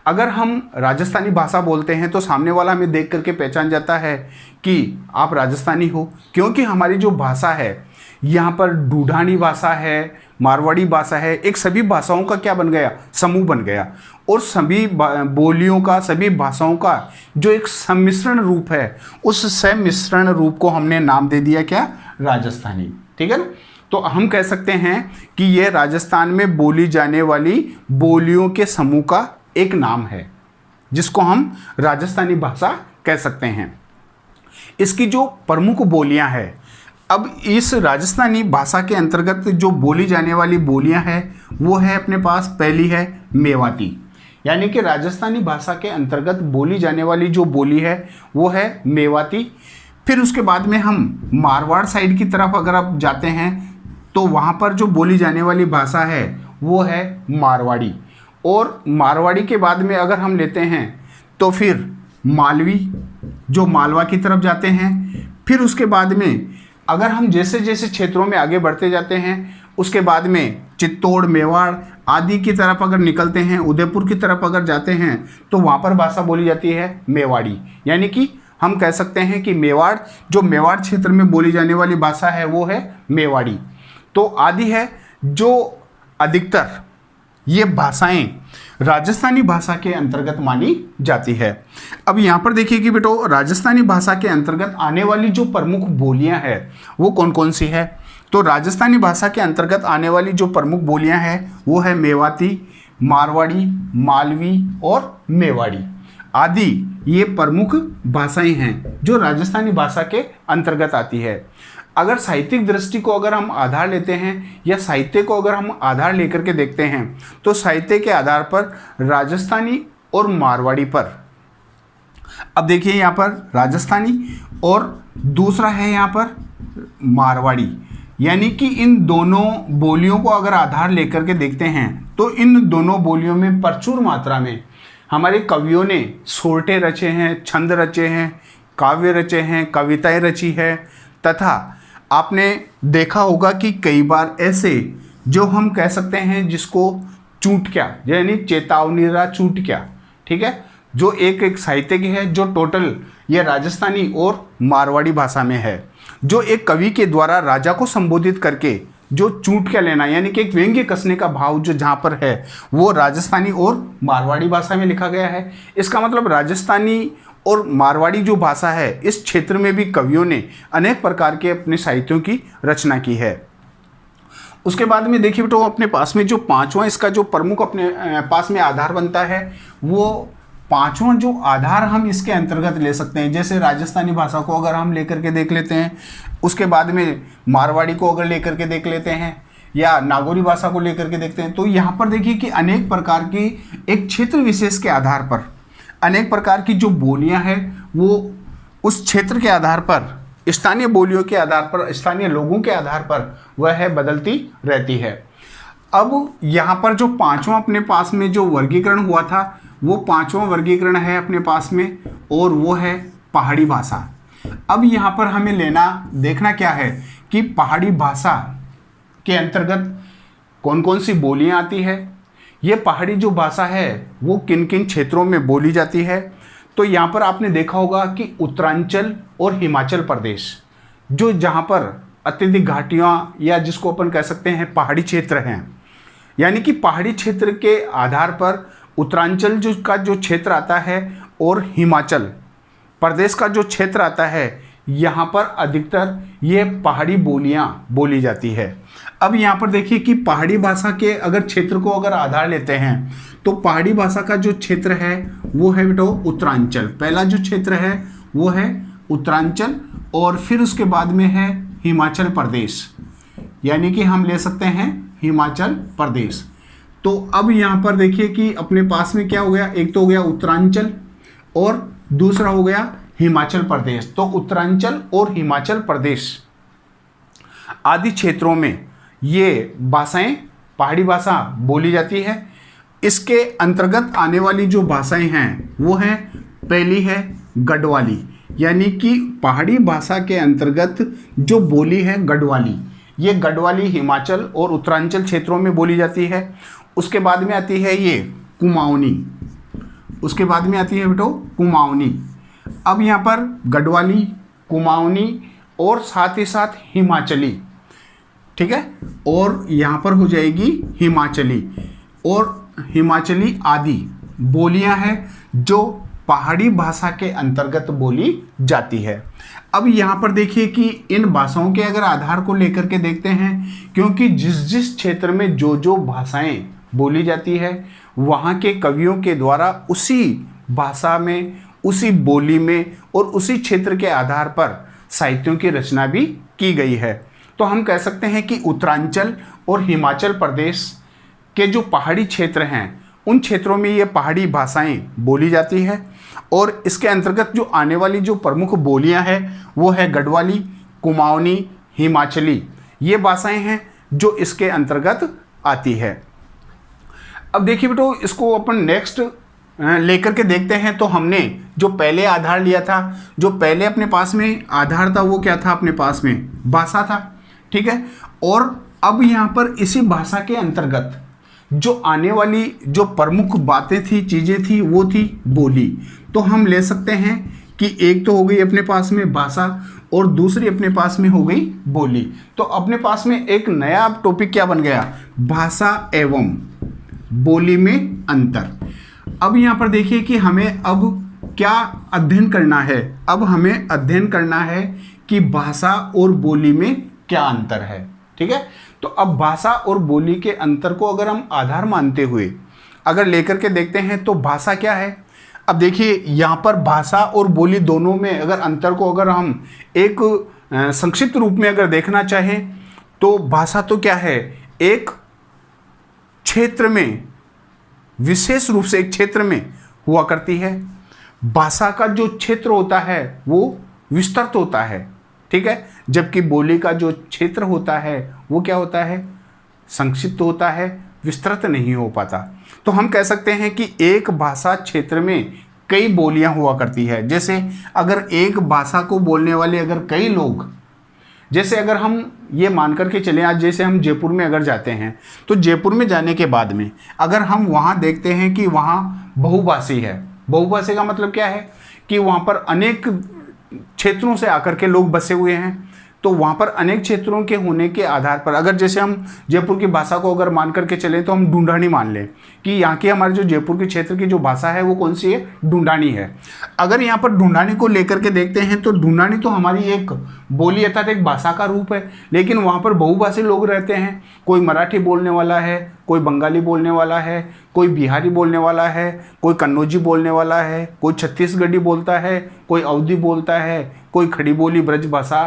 अगर हम राजस्थानी भाषा बोलते हैं तो सामने वाला हमें देख करके पहचान जाता है कि आप राजस्थानी हो, क्योंकि हमारी जो भाषा है यहाँ पर ढूढ़ानी भाषा है, मारवाड़ी भाषा है, एक सभी भाषाओं का क्या बन गया, समूह बन गया। और सभी बोलियों का, सभी भाषाओं का जो एक सम्मिश्रण रूप है, उस सम्मिश्रण रूप को हमने नाम दे दिया क्या, राजस्थानी, ठीक है ना। तो हम कह सकते हैं कि ये राजस्थान में बोली जाने वाली बोलियों के समूह का एक नाम है, जिसको हम राजस्थानी भाषा कह सकते हैं। इसकी जो प्रमुख बोलियां हैं, अब इस राजस्थानी भाषा के अंतर्गत जो बोली जाने वाली बोलियां हैं वो है अपने पास, पहली है मेवाती, यानी कि राजस्थानी भाषा के अंतर्गत बोली जाने वाली जो बोली है वो है मेवाती। फिर उसके बाद में हम मारवाड़ साइड की तरफ अगर आप जाते हैं तो वहाँ पर जो बोली जाने वाली भाषा है वो है मारवाड़ी। और मारवाड़ी के बाद में अगर हम लेते हैं तो फिर मालवी, जो मालवा की तरफ जाते हैं। फिर उसके बाद में अगर हम जैसे जैसे क्षेत्रों में आगे बढ़ते जाते हैं उसके बाद में चित्तौड़, मेवाड़ आदि की तरफ अगर निकलते हैं, उदयपुर की तरफ अगर जाते हैं तो वहाँ पर भाषा बोली जाती है मेवाड़ी। यानी कि हम कह सकते हैं कि मेवाड़, जो मेवाड़ क्षेत्र में बोली जाने वाली भाषा है वो है मेवाड़ी। तो आदि है जो अधिकतर ये भाषाएं राजस्थानी भाषा के अंतर्गत मानी जाती है। अब यहाँ पर देखिए कि बेटो राजस्थानी भाषा के अंतर्गत आने वाली जो प्रमुख बोलियां हैं वो कौन कौन सी है। तो राजस्थानी भाषा के अंतर्गत आने वाली जो प्रमुख बोलियां हैं वो है मेवाती, मारवाड़ी, मालवी और मेवाड़ी आदि। ये प्रमुख भाषाएं हैं जो राजस्थानी भाषा के अंतर्गत आती है। अगर साहित्यिक दृष्टि को अगर हम आधार लेते हैं या साहित्य को अगर हम आधार लेकर के देखते हैं तो साहित्य के आधार पर राजस्थानी और मारवाड़ी पर, अब देखिए यहाँ पर राजस्थानी और दूसरा है यहाँ पर मारवाड़ी, यानी कि इन दोनों बोलियों को अगर आधार लेकर के देखते हैं तो इन दोनों बोलियों में प्रचुर मात्रा में हमारे कवियों ने सोरठे रचे हैं, छंद रचे हैं, काव्य रचे हैं, कविताएं रची है, तथा आपने देखा होगा कि कई बार ऐसे जो हम कह सकते हैं जिसको चूटक्या यानी चेतावनीरा चूटक्या, ठीक है, जो एक साहित्य की है जो टोटल ये राजस्थानी और मारवाड़ी भाषा में है, जो एक कवि के द्वारा राजा को संबोधित करके जो चूटक्या लेना यानी कि एक व्यंग्य कसने का भाव जो जहाँ पर है वो राजस्थानी और मारवाड़ी भाषा में लिखा गया है। इसका मतलब राजस्थानी और मारवाड़ी जो भाषा है इस क्षेत्र में भी कवियों ने अनेक प्रकार के अपने साहित्यों की रचना की है। उसके बाद में देखिए बेटो अपने पास में जो पांचवा इसका जो प्रमुख अपने पास में आधार बनता है वो पांचवा जो आधार हम इसके अंतर्गत ले सकते हैं, जैसे राजस्थानी भाषा को अगर हम लेकर के देख लेते हैं, उसके बाद में मारवाड़ी को अगर लेकर के देख लेते हैं या नागौरी भाषा को लेकर के देखते हैं, तो यहाँ पर देखिए कि अनेक प्रकार की एक क्षेत्र विशेष के आधार पर अनेक प्रकार की जो बोलियाँ हैं वो उस क्षेत्र के आधार पर, स्थानीय बोलियों के आधार पर, स्थानीय लोगों के आधार पर वह है बदलती रहती है। अब यहाँ पर जो पांचवा अपने पास में जो वर्गीकरण हुआ था वो पांचवा वर्गीकरण है अपने पास में और वो है पहाड़ी भाषा। अब यहाँ पर हमें देखना क्या है कि पहाड़ी भाषा के अंतर्गत कौन कौन सी बोलियाँ आती है, ये पहाड़ी जो भाषा है वो किन किन क्षेत्रों में बोली जाती है। तो यहाँ पर आपने देखा होगा कि उत्तरांचल और हिमाचल प्रदेश जो जहाँ पर अत्यधिक घाटियाँ या जिसको अपन कह सकते हैं पहाड़ी क्षेत्र हैं, यानी कि पहाड़ी क्षेत्र के आधार पर उत्तरांचल जो क्षेत्र आता है और हिमाचल प्रदेश का जो क्षेत्र आता है यहाँ पर अधिकतर ये पहाड़ी बोलियाँ बोली जाती है। अब यहाँ पर देखिए कि पहाड़ी भाषा के अगर क्षेत्र को अगर आधार लेते हैं तो पहाड़ी भाषा का जो क्षेत्र है वो है बेटो उत्तरांचल। पहला जो क्षेत्र है वो है उत्तरांचल और फिर उसके बाद में है हिमाचल प्रदेश, यानी कि हम ले सकते हैं हिमाचल प्रदेश। तो अब यहाँ पर देखिए कि अपने पास में क्या हो गया, एक तो हो गया उत्तरांचल और दूसरा हो गया हिमाचल प्रदेश। तो उत्तरांचल और हिमाचल प्रदेश आदि क्षेत्रों में ये भाषाएं पहाड़ी भाषा बोली जाती है। इसके अंतर्गत आने वाली जो भाषाएं हैं वो हैं, पहली है गढ़वाली, यानी कि पहाड़ी भाषा के अंतर्गत जो बोली है गढ़वाली, ये गढ़वाली हिमाचल और उत्तरांचल क्षेत्रों में बोली जाती है। उसके बाद में आती है ये कुमाऊनी, उसके बाद में आती है बेटो कुमाऊनी। अब यहाँ पर गढ़वाली, कुमाऊनी और साथ ही साथ हिमाचली, ठीक है, और यहाँ पर हो जाएगी हिमाचली और हिमाचली आदि बोलियाँ हैं जो पहाड़ी भाषा के अंतर्गत बोली जाती है। अब यहाँ पर देखिए कि इन भाषाओं के अगर आधार को लेकर के देखते हैं, क्योंकि जिस जिस क्षेत्र में जो जो भाषाएं बोली जाती है वहाँ के कवियों के द्वारा उसी भाषा में, उसी बोली में और उसी क्षेत्र के आधार पर साहित्यों की रचना भी की गई है। तो हम कह सकते हैं कि उत्तरांचल और हिमाचल प्रदेश के जो पहाड़ी क्षेत्र हैं उन क्षेत्रों में ये पहाड़ी भाषाएं बोली जाती है और इसके अंतर्गत जो आने वाली जो प्रमुख बोलियां हैं वो है गढ़वाली, कुमाऊनी, हिमाचली, ये भाषाएं हैं जो इसके अंतर्गत आती है। अब देखिए बेटो इसको अपन नेक्स्ट लेकर के देखते हैं। तो हमने जो पहले आधार लिया था, जो पहले अपने पास में आधार था वो क्या था, अपने पास में भाषा था, ठीक है। और अब यहाँ पर इसी भाषा के अंतर्गत जो आने वाली जो प्रमुख बातें थी, चीज़ें थी, वो थी बोली। तो हम ले सकते हैं कि एक तो हो गई अपने पास में भाषा और दूसरी अपने पास में हो गई बोली। तो अपने पास में एक नया टॉपिक क्या बन गया, भाषा एवं बोली में अंतर। अब यहाँ पर देखिए कि हमें अब क्या अध्ययन करना है। अब हमें अध्ययन करना है कि भाषा और बोली में क्या अंतर है, ठीक है। तो अब भाषा और बोली के अंतर को अगर हम आधार मानते हुए अगर लेकर के देखते हैं तो भाषा क्या है। अब देखिए यहाँ पर भाषा और बोली दोनों में अगर अंतर को अगर हम एक संक्षिप्त रूप में अगर देखना चाहें तो भाषा तो क्या है, एक क्षेत्र में, विशेष रूप से एक क्षेत्र में हुआ करती है। भाषा का जो क्षेत्र होता है वो विस्तृत होता है, ठीक है। जबकि बोली का जो क्षेत्र होता है वो क्या होता है, संक्षिप्त होता है, विस्तृत नहीं हो पाता। तो हम कह सकते हैं कि एक भाषा क्षेत्र में कई बोलियां हुआ करती है। जैसे अगर एक भाषा को बोलने वाले अगर कई लोग, जैसे अगर हम ये मान करके चलें, आज जैसे हम जयपुर में अगर जाते हैं तो जयपुर में जाने के बाद में अगर हम वहाँ देखते हैं कि वहाँ बहुभाषी है। बहुभाषी का मतलब क्या है कि वहाँ पर अनेक क्षेत्रों से आकर के लोग बसे हुए हैं। तो वहाँ पर अनेक क्षेत्रों के होने के आधार पर अगर जैसे हम जयपुर की भाषा को अगर मान करके चलें तो हम ढूंढानी मान लें कि यहाँ की हमारे जो जयपुर के क्षेत्र की जो भाषा है वो कौन सी है, ढूंढानी है। अगर यहाँ पर ढूंढानी को लेकर के देखते हैं तो ढूंढानी तो हमारी एक बोली अर्थात एक भाषा का रूप है, लेकिन वहाँ पर बहुभाषी लोग रहते हैं। कोई मराठी बोलने वाला है, कोई बंगाली बोलने वाला है, कोई बिहारी बोलने वाला है, कोई कन्नौजी बोलने वाला है, कोई छत्तीसगढ़ी बोलता है, कोई अवधी बोलता है, कोई खड़ी बोली ब्रज भाषा।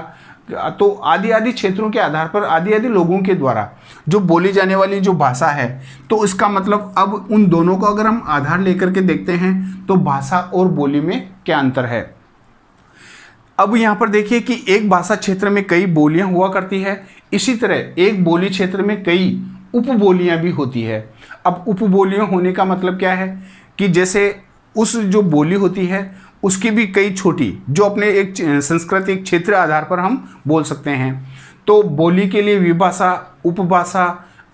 तो आदि आदि क्षेत्रों के आधार पर आदि आदि लोगों के द्वारा जो बोली जाने वाली जो भाषा है, तो इसका मतलब अब उन दोनों को अगर हम आधार लेकर के देखते हैं तो भाषा और बोली में क्या अंतर है। अब यहाँ पर देखिए कि एक भाषा क्षेत्र में कई बोलियां हुआ करती है, इसी तरह एक बोली क्षेत्र में कई उपबोलियां भी होती है। अब उपबोलियां होने का मतलब क्या है कि जैसे उस जो बोली होती है उसकी भी कई छोटी जो अपने एक सांस्कृतिक क्षेत्र आधार पर हम बोल सकते हैं। तो बोली के लिए विभाषा, उपभाषा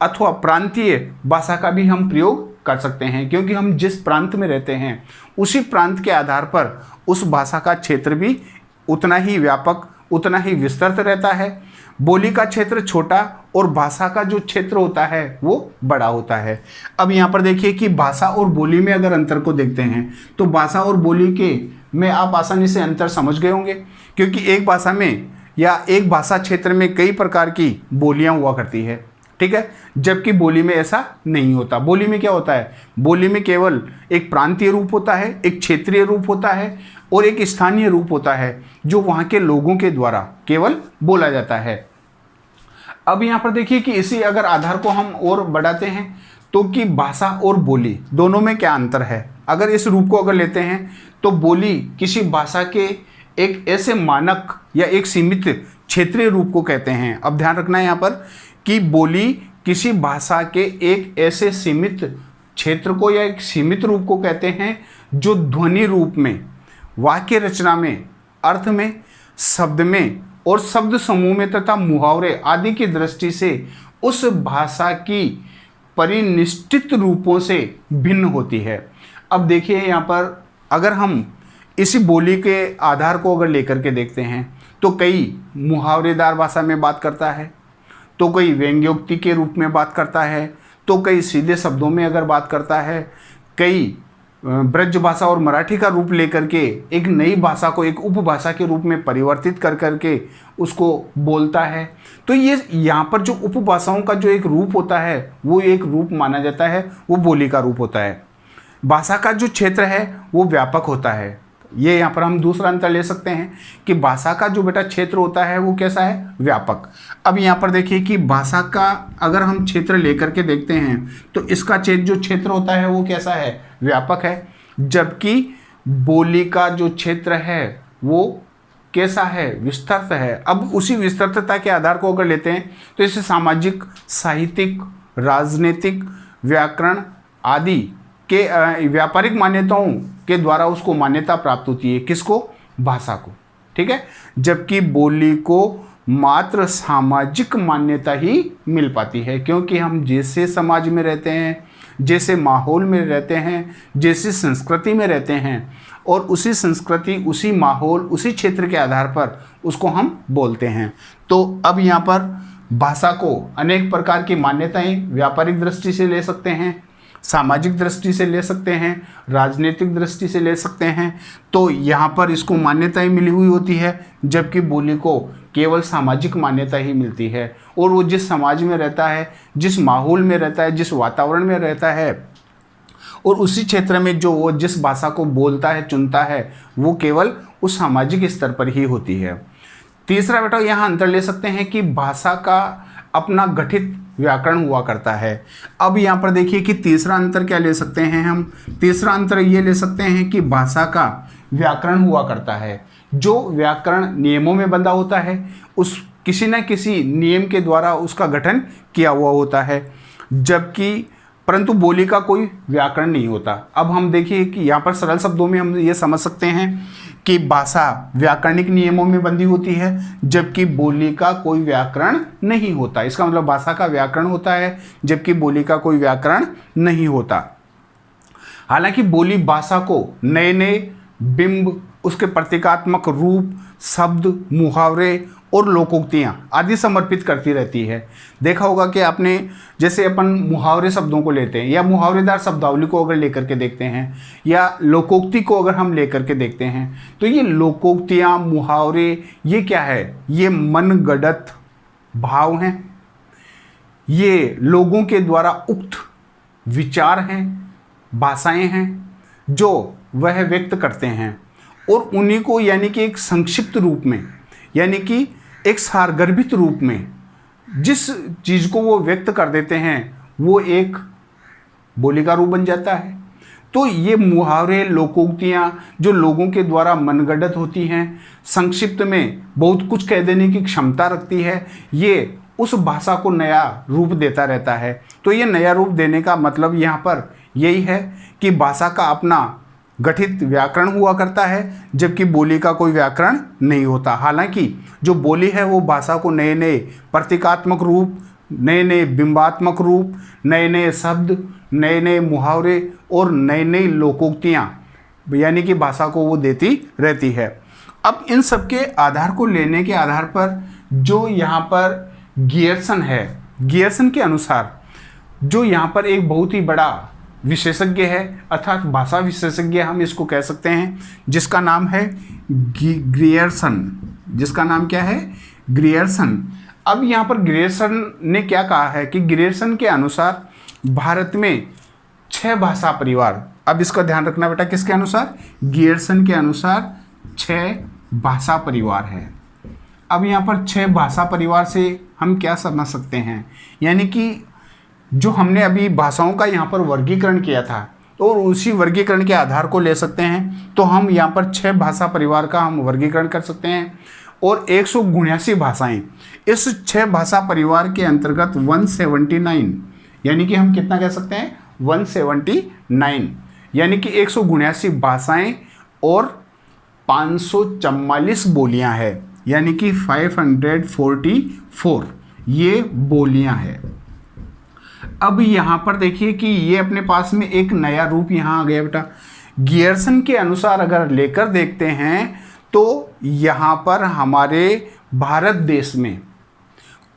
अथवा प्रांतीय भाषा का भी हम प्रयोग कर सकते हैं, क्योंकि हम जिस प्रांत में रहते हैं उसी प्रांत के आधार पर उस भाषा का क्षेत्र भी उतना ही व्यापक, उतना ही विस्तृत रहता है। बोली का क्षेत्र छोटा और भाषा का जो क्षेत्र होता है वो बड़ा होता है। अब यहाँ पर देखिए कि भाषा और बोली में अगर अंतर को देखते हैं तो भाषा और बोली के में आप आसानी से अंतर समझ गए होंगे, क्योंकि एक भाषा में या एक भाषा क्षेत्र में कई प्रकार की बोलियां हुआ करती है, ठीक है। जबकि बोली में ऐसा नहीं होता। बोली में क्या होता है, बोली में केवल एक प्रांतीय रूप होता है, एक क्षेत्रीय रूप होता है और एक स्थानीय रूप होता है जो वहाँ के लोगों के द्वारा केवल बोला जाता है। अब यहाँ पर देखिए कि इसी अगर आधार को हम और बढ़ाते हैं तो कि भाषा और बोली दोनों में क्या अंतर है। अगर इस रूप को अगर लेते हैं तो बोली किसी भाषा के एक ऐसे मानक या एक सीमित क्षेत्रीय रूप को कहते हैं। अब ध्यान रखना है यहाँ पर कि बोली किसी भाषा के एक ऐसे सीमित क्षेत्र को या एक सीमित रूप को कहते हैं जो ध्वनि रूप में, वाक्य रचना में, अर्थ में, शब्द में और शब्द समूह में तथा मुहावरे आदि की दृष्टि से उस भाषा की परिनिष्ठित रूपों से भिन्न होती है। अब देखिए यहाँ पर अगर हम इसी बोली के आधार को अगर लेकर के देखते हैं तो कई मुहावरेदार भाषा में बात करता है, तो कई व्यंग्योक्ति के रूप में बात करता है, तो कई सीधे शब्दों में अगर बात करता है, कई ब्रज भाषा और मराठी का रूप लेकर के एक नई भाषा को एक उपभाषा के रूप में परिवर्तित कर करके उसको बोलता है। तो ये यहाँ पर जो उपभाषाओं का जो एक रूप होता है वो एक रूप माना जाता है, वो बोली का रूप होता है। भाषा का जो क्षेत्र है वो व्यापक होता है। ये यहाँ पर हम दूसरा अंतर ले सकते हैं कि भाषा का जो बेटा क्षेत्र होता है वो कैसा है, व्यापक। अब यहाँ पर देखिए कि भाषा का अगर हम क्षेत्र लेकर के देखते हैं तो इसका जो क्षेत्र होता है वो कैसा है, व्यापक है। जबकि बोली का जो क्षेत्र है वो कैसा है, विस्तृत है। अब उसी विस्तृतता के आधार को अगर लेते हैं तो इसे सामाजिक, साहित्यिक, राजनीतिक, व्याकरण आदि के व्यापारिक मान्यताओं के द्वारा उसको मान्यता प्राप्त होती है। किसको, भाषा को, ठीक है। जबकि बोली को मात्र सामाजिक मान्यता ही मिल पाती है, क्योंकि हम जैसे समाज में रहते हैं, जैसे माहौल में रहते हैं, जैसी संस्कृति में रहते हैं और उसी संस्कृति, उसी माहौल, उसी क्षेत्र के आधार पर उसको हम बोलते हैं। तो अब यहाँ पर भाषा को अनेक प्रकार की मान्यताएं व्यापारिक दृष्टि से ले सकते हैं, सामाजिक दृष्टि से ले सकते हैं, राजनीतिक दृष्टि से ले सकते हैं। तो यहाँ पर इसको मान्यताएं मिली हुई होती है, जबकि बोली को केवल सामाजिक मान्यता ही मिलती है। और वो जिस समाज में रहता है, जिस माहौल में रहता है, जिस वातावरण में रहता है और उसी क्षेत्र में जो वो जिस भाषा को बोलता है, चुनता है, वो केवल उस सामाजिक स्तर पर ही होती है। तीसरा बेटा यहाँ अंतर ले सकते हैं कि भाषा का अपना गठित व्याकरण हुआ करता है। अब यहाँ पर देखिए कि तीसरा अंतर क्या ले सकते हैं हम, तीसरा अंतर ये ले सकते हैं कि भाषा का व्याकरण हुआ करता है। जो व्याकरण नियमों में बंधा होता है, उस किसी न किसी नियम के द्वारा उसका गठन किया हुआ होता है, जबकि परंतु बोली का कोई व्याकरण नहीं होता। अब हम देखिए कि यहाँ पर सरल शब्दों में हम ये समझ सकते हैं कि भाषा व्याकरणिक नियमों में बंधी होती है, जबकि बोली का कोई व्याकरण नहीं होता। इसका मतलब भाषा का व्याकरण होता है, जबकि बोली का कोई व्याकरण नहीं होता। हालांकि बोली भाषा को नए नए बिंब, उसके प्रतीकात्मक रूप, शब्द, मुहावरे और लोकोक्तियाँ आदि समर्पित करती रहती है। देखा होगा कि आपने, जैसे अपन मुहावरे शब्दों को लेते हैं या मुहावरेदार शब्दावली को अगर लेकर के देखते हैं या लोकोक्ति को अगर हम लेकर के देखते हैं, तो ये लोकोक्तियाँ, मुहावरे, ये क्या है? ये मनगढ़ंत भाव हैं, ये लोगों के द्वारा उक्त विचार हैं, भाषाएं हैं जो वह व्यक्त करते हैं, और उन्हीं को यानी कि एक संक्षिप्त रूप में, यानी कि एक सारगर्भित रूप में जिस चीज़ को वो व्यक्त कर देते हैं वो एक बोली का रूप बन जाता है। तो ये मुहावरे, लोकोक्तियाँ जो लोगों के द्वारा मनगढ़ंत होती हैं, संक्षिप्त में बहुत कुछ कह देने की क्षमता रखती है, ये उस भाषा को नया रूप देता रहता है। तो ये नया रूप देने का मतलब यहाँ पर यही है कि भाषा का अपना गठित व्याकरण हुआ करता है, जबकि बोली का कोई व्याकरण नहीं होता। हालांकि जो बोली है वो भाषा को नए नए प्रतीकात्मक रूप, नए नए बिंबात्मक रूप, नए नए शब्द, नए नए मुहावरे और नई नई लोकोक्तियाँ यानी कि भाषा को वो देती रहती है। अब इन सब के आधार को लेने के आधार पर जो यहाँ पर गियर्सन है, गियर्सन के अनुसार जो यहाँ पर एक बहुत ही बड़ा विशेषज्ञ है, अर्थात भाषा विशेषज्ञ हम इसको कह सकते हैं, जिसका नाम है ग्रियर्सन। जिसका नाम क्या है? ग्रियर्सन। अब यहाँ पर ग्रियर्सन ने क्या कहा है कि ग्रियर्सन के अनुसार भारत में 6 भाषा परिवार, अब इसका ध्यान रखना बेटा, किसके अनुसार? गियर्सन के अनुसार 6 भाषा परिवार है। अब यहाँ पर 6 भाषा परिवार से हम क्या समझ सकते हैं? यानी कि जो हमने अभी भाषाओं का यहाँ पर वर्गीकरण किया था, और उसी वर्गीकरण के आधार को ले सकते हैं, तो हम यहाँ पर 6 भाषा परिवार का हम वर्गीकरण कर सकते हैं, और 179 भाषाएं इस 6 भाषा परिवार के अंतर्गत 179, यानी कि हम कितना कह सकते हैं? 179, यानी कि 179 भाषाएं और 544 बोलियां हैं, यानी कि 544 ये बोलियां हैं। अब यहाँ पर देखिए कि ये अपने पास में एक नया रूप यहाँ आ गया बेटा। गियर्सन के अनुसार अगर लेकर देखते हैं तो यहाँ पर हमारे भारत देश में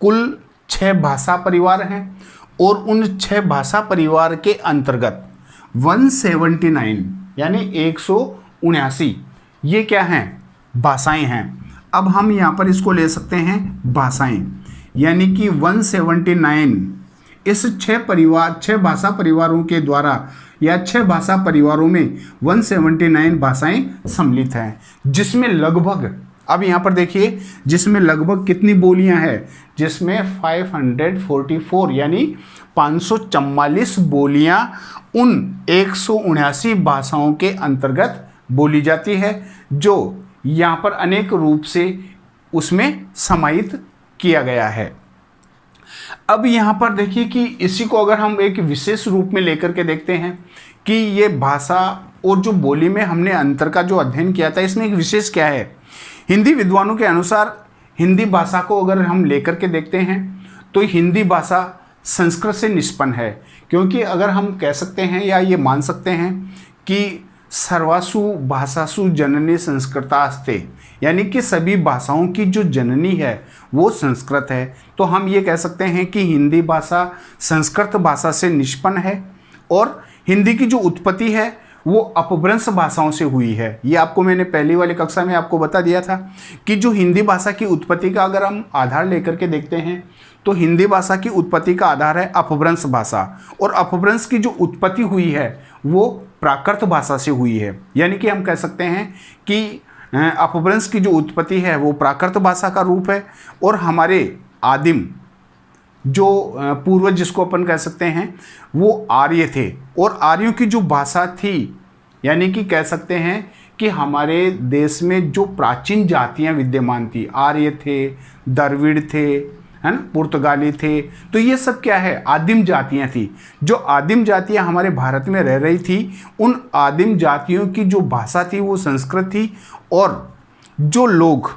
कुल 6 भाषा परिवार हैं, और उन 6 भाषा परिवार के अंतर्गत 179 यानी 179 ये क्या हैं? भाषाएं हैं। अब हम यहाँ पर इसको ले सकते हैं भाषाएं, यानी कि 179 इस 6 भाषा परिवारों के द्वारा या 6 भाषा परिवारों में 179 भाषाएं सम्मिलित हैं, जिसमें लगभग, अब यहाँ पर देखिए, जिसमें लगभग कितनी बोलियां हैं? जिसमें 544 यानी 544 बोलियां उन 179 भाषाओं के अंतर्गत बोली जाती है, जो यहाँ पर अनेक रूप से उसमें समाहित किया गया है। अब यहाँ पर देखिए कि इसी को अगर हम एक विशेष रूप में लेकर के देखते हैं कि ये भाषा और जो बोली में हमने अंतर का जो अध्ययन किया था, इसमें एक विशेष क्या है? हिंदी विद्वानों के अनुसार हिंदी भाषा को अगर हम लेकर के देखते हैं तो हिंदी भाषा संस्कृत से निष्पन्न है, क्योंकि अगर हम कह सकते हैं या ये मान सकते हैं कि सर्वासु भाषासु जननी संस्कृतास्ते, यानी कि सभी भाषाओं की जो जननी है वो संस्कृत है। तो हम ये कह सकते हैं कि हिंदी भाषा संस्कृत भाषा से निष्पन्न है, और हिंदी की जो उत्पत्ति है वो अपभ्रंश भाषाओं से हुई है। ये आपको मैंने पहली वाली कक्षा में आपको बता दिया था कि जो हिंदी भाषा की उत्पत्ति का अगर हम आधार लेकर के देखते हैं तो हिंदी भाषा की उत्पत्ति का आधार है अपभ्रंश भाषा, और अपभ्रंश की जो उत्पत्ति हुई है वो प्राकृत भाषा से हुई है। यानी कि हम कह सकते हैं कि अपभ्रंश की जो उत्पत्ति है वो प्राकृत भाषा का रूप है, और हमारे आदिम जो पूर्वज जिसको अपन कह सकते हैं वो आर्य थे, और आर्यों की जो भाषा थी, यानी कि कह सकते हैं कि हमारे देश में जो प्राचीन जातियां विद्यमान थी, आर्य थे, द्रविड़ थे, है ना, पुर्तगाली थे, तो ये सब क्या है, आदिम जातियां थी। जो आदिम जातियां हमारे भारत में रह रही थी, उन आदिम जातियों की जो भाषा थी वो संस्कृत थी, और जो लोग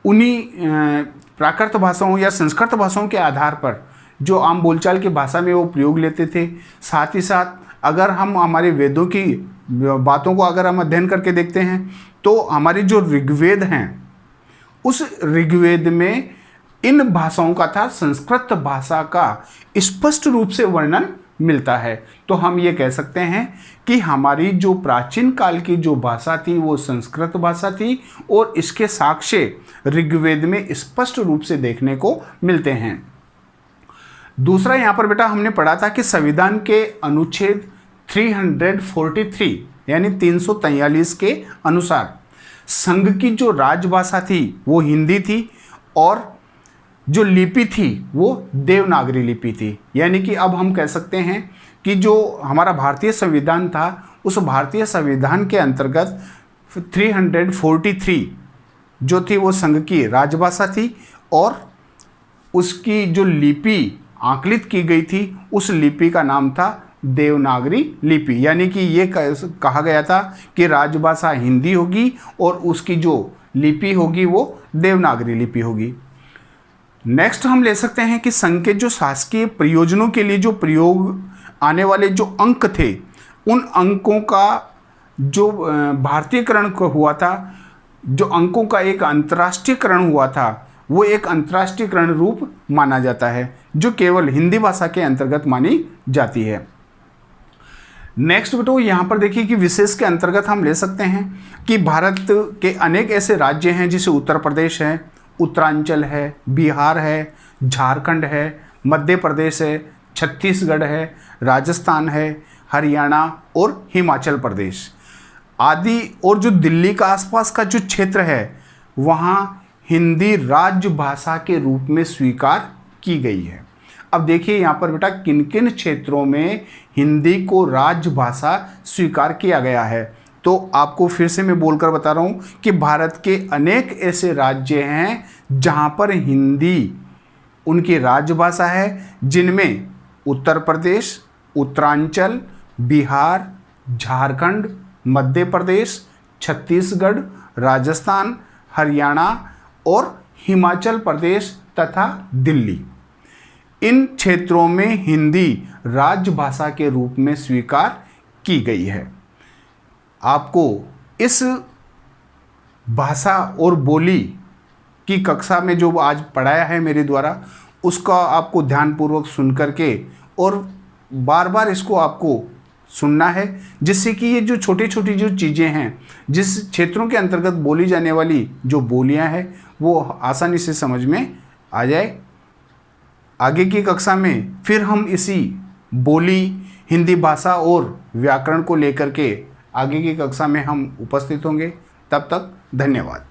उन्हीं प्राकृत भाषाओं या संस्कृत भाषाओं के आधार पर जो आम बोलचाल की भाषा में वो प्रयोग लेते थे। साथ ही साथ अगर हम हमारे वेदों की बातों को अगर हम अध्ययन करके देखते हैं तो हमारी जो ऋग्वेद हैं, उस ऋग्वेद में इन भाषाओं का था संस्कृत भाषा का स्पष्ट रूप से वर्णन मिलता है। तो हम ये कह सकते हैं कि हमारी जो प्राचीन काल की जो भाषा थी वो संस्कृत भाषा थी, और इसके साक्ष्य ऋग्वेद में स्पष्ट रूप से देखने को मिलते हैं। दूसरा यहाँ पर बेटा हमने पढ़ा था कि संविधान के अनुच्छेद 343 यानी 343 के अनुसार संघ की जो राजभाषा थी वो हिंदी थी, और जो लिपि थी वो देवनागरी लिपि थी। यानी कि अब हम कह सकते हैं कि जो हमारा भारतीय संविधान था, उस भारतीय संविधान के अंतर्गत 343 जो थी वो संघ की राजभाषा थी, और उसकी जो लिपि आंकलित की गई थी उस लिपि का नाम था देवनागरी लिपि। यानी कि ये कहा गया था कि राजभाषा हिंदी होगी और उसकी जो लिपि होगी वो देवनागरी लिपि होगी। नेक्स्ट हम ले सकते हैं कि संघ के जो शासकीय प्रयोजनों के लिए जो प्रयोग आने वाले जो अंक थे, उन अंकों का जो भारतीयकरण हुआ था, जो अंकों का एक अंतर्राष्ट्रीयकरण हुआ था, वो एक अंतर्राष्ट्रीयकरण रूप माना जाता है, जो केवल हिंदी भाषा के अंतर्गत मानी जाती है। नेक्स्ट बेटो यहाँ पर देखिए कि विशेष के अंतर्गत हम ले सकते हैं कि भारत के अनेक ऐसे राज्य हैं, जैसे उत्तर प्रदेश है, उत्तरांचल है, बिहार है, झारखंड है, मध्य प्रदेश है, छत्तीसगढ़ है, राजस्थान है, हरियाणा और हिमाचल प्रदेश आदि, और जो दिल्ली का आसपास का जो क्षेत्र है वहाँ हिंदी राजभाषा के रूप में स्वीकार की गई है। अब देखिए यहाँ पर बेटा किन किन क्षेत्रों में हिंदी को राजभाषा स्वीकार किया गया है। तो आपको फिर से मैं बोलकर बता रहा हूँ कि भारत के अनेक ऐसे राज्य हैं जहाँ पर हिंदी उनकी राजभाषा है, जिनमें उत्तर प्रदेश, उत्तरांचल, बिहार, झारखंड, मध्य प्रदेश, छत्तीसगढ़, राजस्थान, हरियाणा और हिमाचल प्रदेश तथा दिल्ली। इन क्षेत्रों में हिंदी राजभाषा के रूप में स्वीकार की गई है। आपको इस भाषा और बोली की कक्षा में जो आज पढ़ाया है मेरे द्वारा, उसका आपको ध्यानपूर्वक सुन करके और बार बार इसको आपको सुनना है, जिससे कि ये जो छोटी छोटी जो चीज़ें हैं, जिस क्षेत्रों के अंतर्गत बोली जाने वाली जो बोलियां हैं, वो आसानी से समझ में आ जाए। आगे की कक्षा में फिर हम इसी बोली, हिंदी भाषा और व्याकरण को लेकर के आगे की कक्षा में हम उपस्थित होंगे। तब तक धन्यवाद।